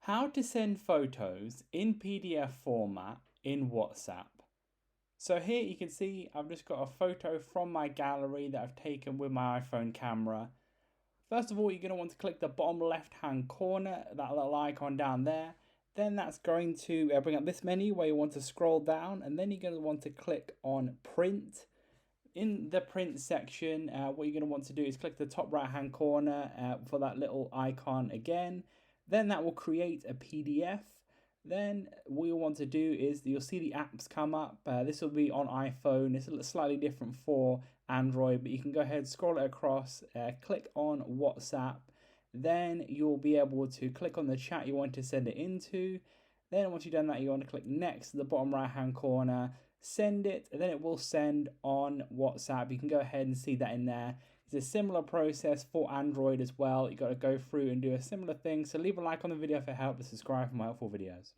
How to send photos in PDF format in WhatsApp. So here you can see I've just got a photo from my gallery that I've taken with my iPhone camera. First of all, you're going to want to click the bottom left hand corner, that little icon down there. Then that's going to bring up this menu where you want to scroll down, and then you're going to want to click on print. In the print section, what you're going to want to do is click the top right hand corner for that little icon again. Then that will create a PDF. Then what you'll want to do is you'll see the apps come up. This will be on iPhone. It's slightly different for Android, but you can go ahead, scroll it across, click on WhatsApp. Then you'll be able to click on the chat you want to send it into. Then once you've done that, you want to click next to the bottom right hand corner, send it, and then it will send on WhatsApp. You can go ahead and see that in there. It's a similar process for Android as well. You've got to go through and do a similar thing. So leave a like on the video if it helped, and subscribe for more helpful videos.